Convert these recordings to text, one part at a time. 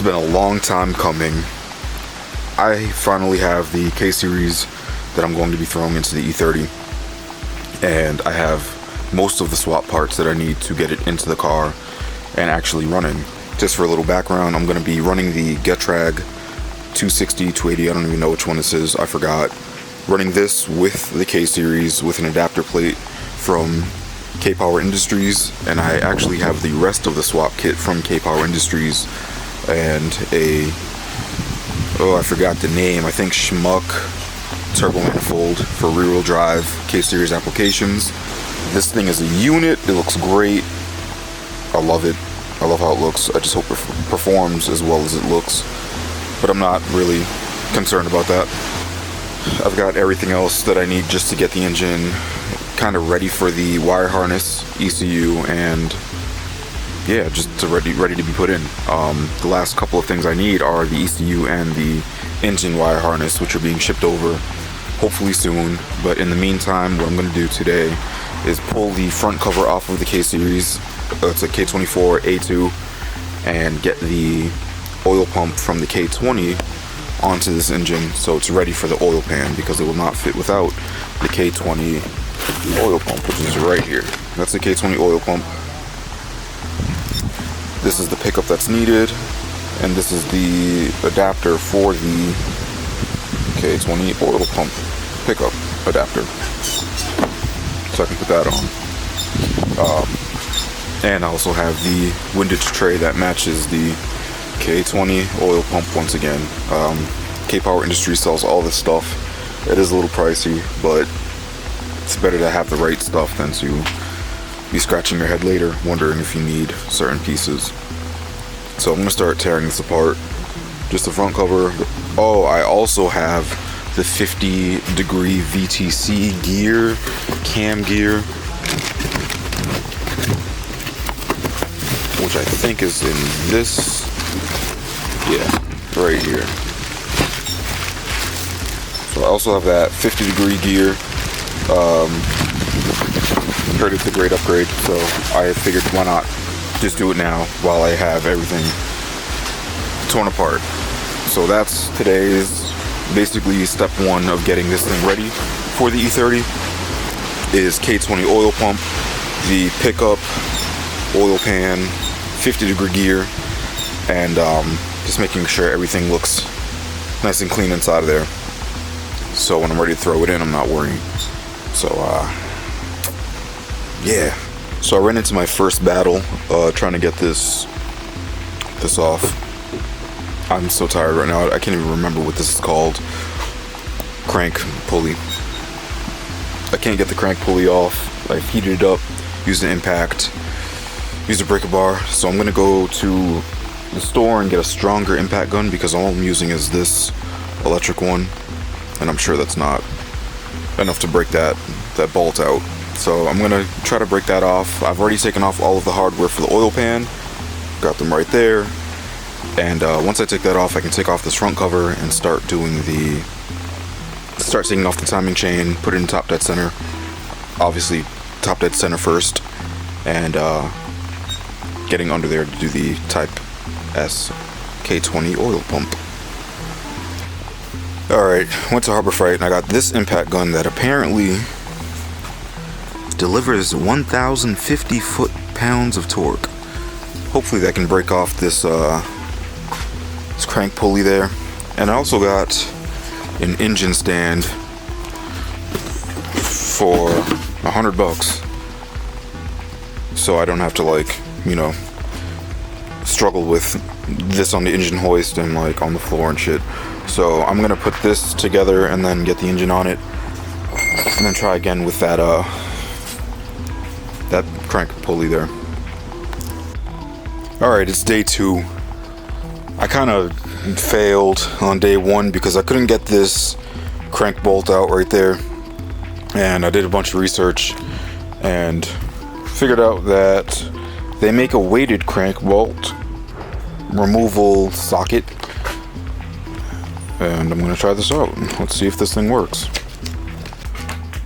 It's been a long time coming. I finally have the K series that I'm going to be throwing into the E30, and I have most of the swap parts that I need to get it into the car and actually running. Just for a little background, I'm going to be running the Getrag 260, 280, I don't even know which one this is, I forgot. Running this with the K series with an adapter plate from Kpower Industries, and I actually have the rest of the swap kit from Kpower Industries and I forgot the name, I think Schmuck turbo manifold for rear-wheel drive K series applications. This thing is a unit, it looks great, I love it, I love how it looks. I just hope it performs as well as it looks, but I'm not really concerned about that. I've got everything else that I need just to get the engine kind of ready for the wire harness, ECU, and yeah, just ready to be put in. The last couple of things I need are the ECU and the engine wire harness, which are being shipped over hopefully soon. But in the meantime, what I'm going to do today is pull the front cover off of the K series. It's a K24 A2, and get the oil pump from the K20 onto this engine so it's ready for the oil pan, because it will not fit without the K20 oil pump, which is right here. That's the K20 oil pump. This is the pickup that's needed, and this is the adapter for the K20 oil pump pickup adapter, so I can put that on. And I also have the windage tray that matches the K20 oil pump once again. Kpower Industries sells all this stuff. It is a little pricey, but it's better to have the right stuff than to be scratching your head later wondering if you need certain pieces. So I'm going to start tearing this apart. Just the front cover. Oh, I also have the 50-degree VTC gear, cam gear, which I think is in this, yeah, right here. So I also have that 50-degree gear. Heard it's a great upgrade, so I figured why not just do it now while I have everything torn apart. So that's today's basically step one of getting this thing ready for the E30 is K20 oil pump, the pickup, oil pan, 50-degree gear, and just making sure everything looks nice and clean inside of there, so when I'm ready to throw it in, I'm not worrying. So yeah, so I ran into my first battle trying to get this off. I'm so tired right now, I can't even remember what this is called. Crank pulley. I can't get the crank pulley off. I've heated it up, used an impact, used a breaker bar, so I'm gonna go to the store and get a stronger impact gun, because all I'm using is this electric one, and I'm sure that's not enough to break that bolt out. So I'm gonna try to break that off. I've already taken off all of the hardware for the oil pan, got them right there, and once I take that off, I can take off this front cover and start taking off the timing chain, put it in top dead center, obviously top dead center first, and getting under there to do the Type S K20 oil pump. Alright, went to Harbor Freight and I got this impact gun that apparently delivers 1,050 foot-pounds of torque. Hopefully that can break off this crank pulley there. And I also got an engine stand for $100, so I don't have to, like, you know, struggle with this on the engine hoist and like on the floor and shit. So I'm gonna put this together and then get the engine on it, and then try again with that crank pulley there. Alright, it's day 2. I kind of failed on day 1 because I couldn't get this crank bolt out right there, and I did a bunch of research and figured out that they make a weighted crank bolt removal socket, and I'm gonna try this out. Let's see if this thing works.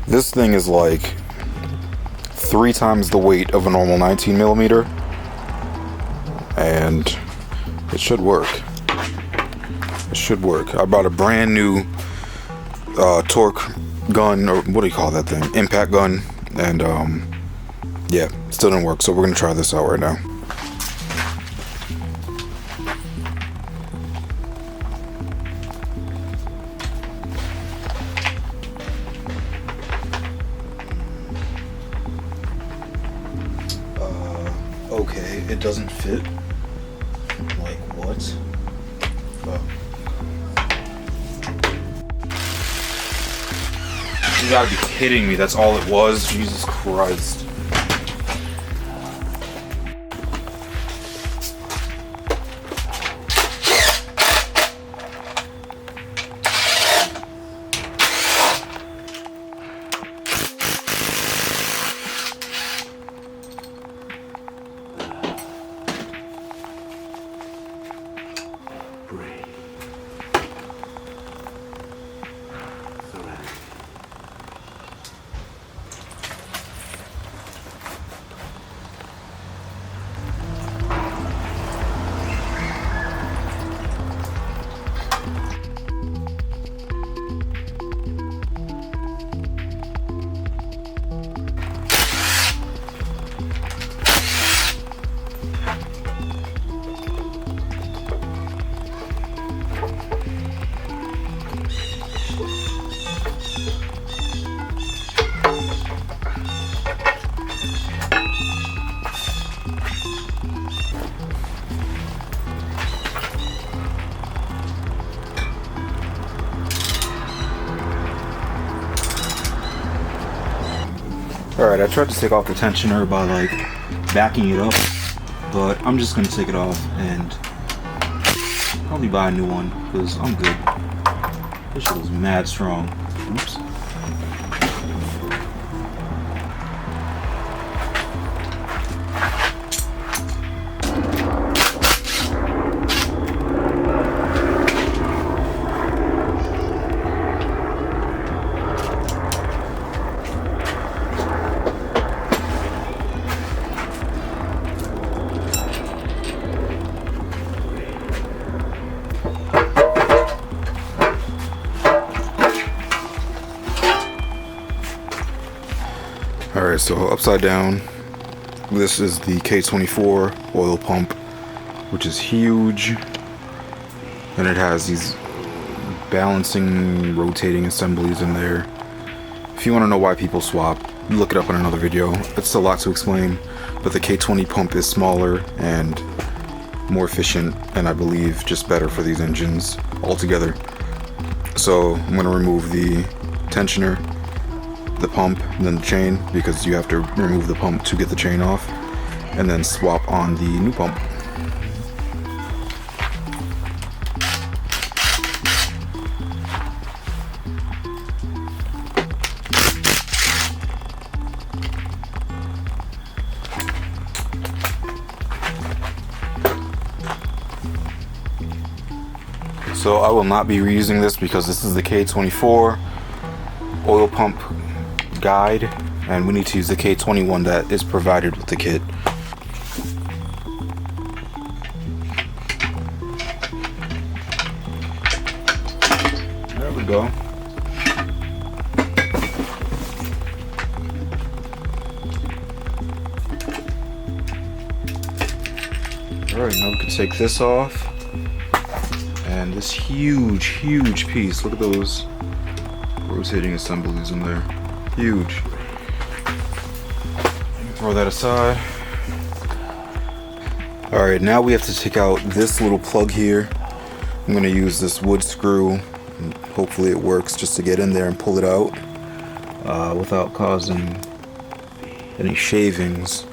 This thing is like 3 times the weight of a normal 19mm, and It should work. It should work. I bought a brand new torque gun, or what do you call that thing? Impact gun, and yeah, still didn't work. So we're gonna try this out right now. Okay, it doesn't fit. Like what? Oh. You gotta be kidding me, that's all it was? Jesus Christ. Alright, I tried to take off the tensioner by like backing it up, but I'm just gonna take it off and probably buy a new one because I'm good. This shit was mad strong. Oops. Alright, so upside down, this is the K24 oil pump, which is huge, and it has these balancing, rotating assemblies in there. If you want to know why people swap, look it up in another video. It's a lot to explain, but the K20 pump is smaller and more efficient, and I believe just better for these engines altogether. So I'm going to remove the tensioner, the pump, and then the chain, because you have to remove the pump to get the chain off, and then swap on the new pump. So I will not be reusing this because this is the K24 oil pump guide, and we need to use the K21 that is provided with the kit. There we go. Alright, now we can take this off. And this huge piece, look at those rotating assemblies in there. Huge. Throw that aside. Alright, now we have to take out this little plug here. I'm going to use this wood screw, and hopefully it works, just to get in there and pull it out without causing any shavings.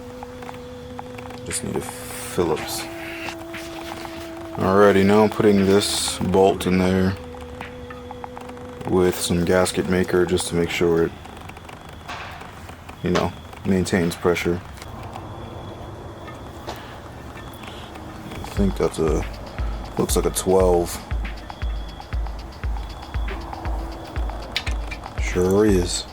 Just need a Phillips. Alrighty, now I'm putting this bolt in there with some gasket maker just to make sure it, you know, maintains pressure. I think that's looks like a 12. Sure is.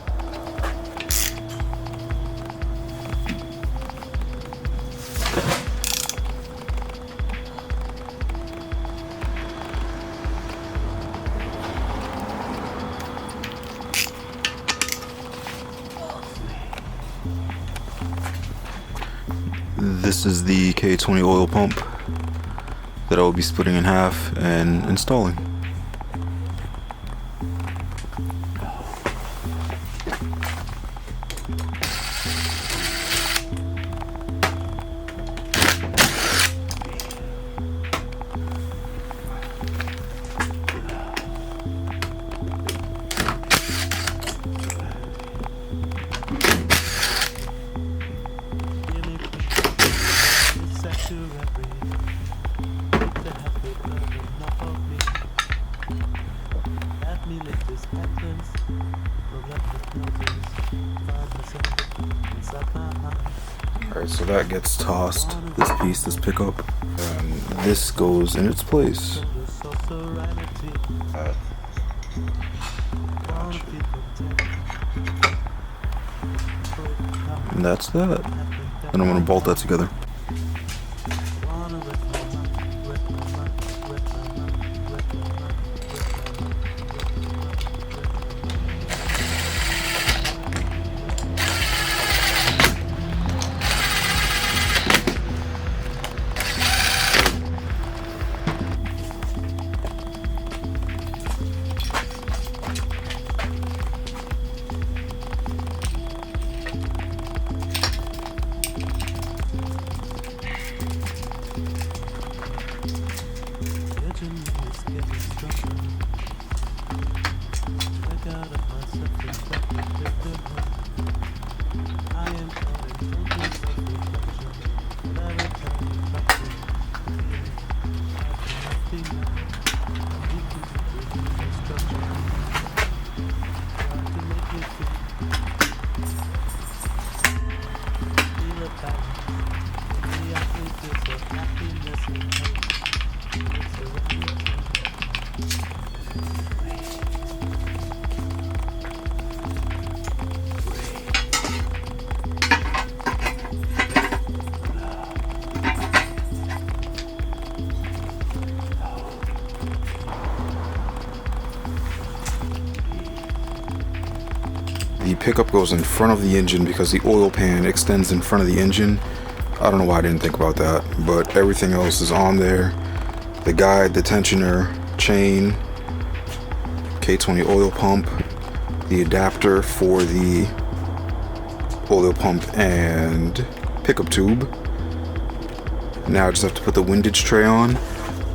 This is the K20 oil pump that I will be splitting in half and installing. Alright, so that gets tossed, this piece, this pickup, and this goes in its place. And that's that. And I'm going to bolt that together. The pickup goes in front of the engine because the oil pan extends in front of the engine. I don't know why I didn't think about that, but everything else is on there. The guide, the tensioner, chain, K20 oil pump, the adapter for the oil pump and pickup tube. Now I just have to put the windage tray on.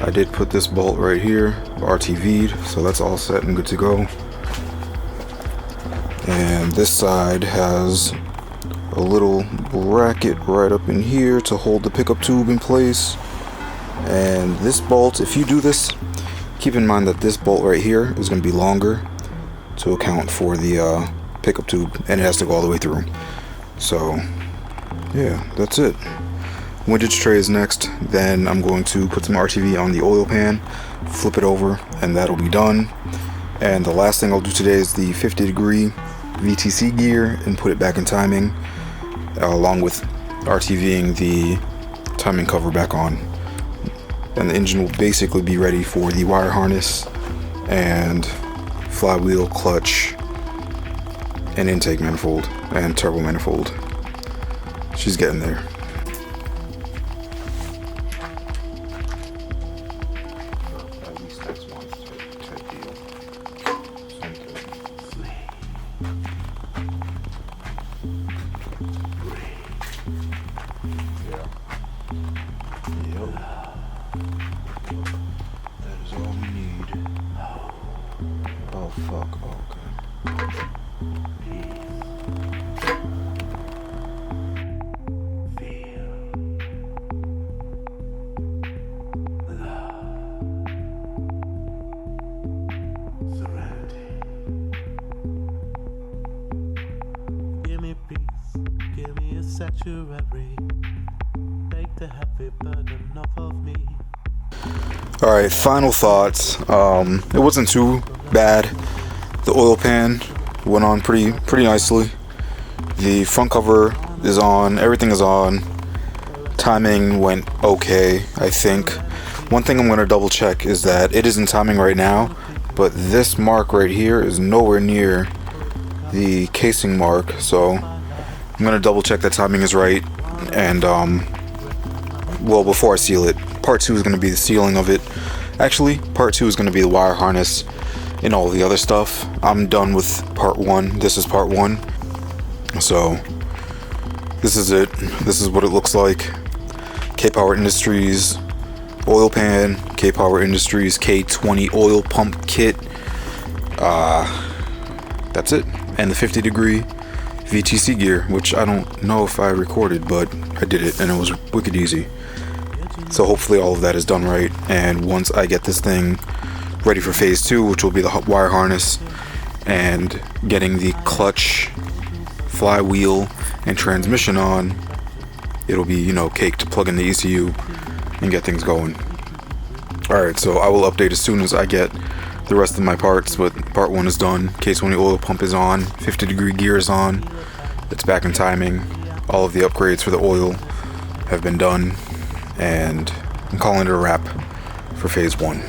I did put this bolt right here, RTV'd, so that's all set and good to go. And this side has a little bracket right up in here to hold the pickup tube in place. And this bolt, if you do this, keep in mind that this bolt right here is going to be longer to account for the pickup tube, and it has to go all the way through. So yeah, that's it. Windage tray is next. Then I'm going to put some RTV on the oil pan, flip it over, and that'll be done. And the last thing I'll do today is the 50-degree VTC gear and put it back in timing, along with RTVing the timing cover back on. And the engine will basically be ready for the wire harness and flywheel, clutch, and intake manifold and turbo manifold. She's getting there. Fuck, okay. Give me peace, give me a sanctuary. Take the heavy burden off of me. Alright, final thoughts. It wasn't too bad. The oil pan went on pretty nicely. The front cover is on, everything is on. Timing went okay, I think. One thing I'm going to double check is that it is in timing right now, but this mark right here is nowhere near the casing mark, so I'm going to double check that timing is right and well, before I seal it, part 2 is going to be the sealing of it. Actually, part 2 is going to be the wire harness and all the other stuff. I'm done with part 1. This is part 1. So, this is it. This is what it looks like. Kpower Industries oil pan, Kpower Industries K20 oil pump kit. That's it. And the 50-degree VTC gear, which I don't know if I recorded, but I did it and it was wicked easy. So hopefully all of that is done right, and once I get this thing ready for phase 2, which will be the wire harness and getting the clutch, flywheel, and transmission on, it'll be, cake to plug in the ECU and get things going. Alright, so I will update as soon as I get the rest of my parts, but part 1 is done. K20 oil pump is on, 50-degree gear is on, it's back in timing, all of the upgrades for the oil have been done, and I'm calling it a wrap for phase 1.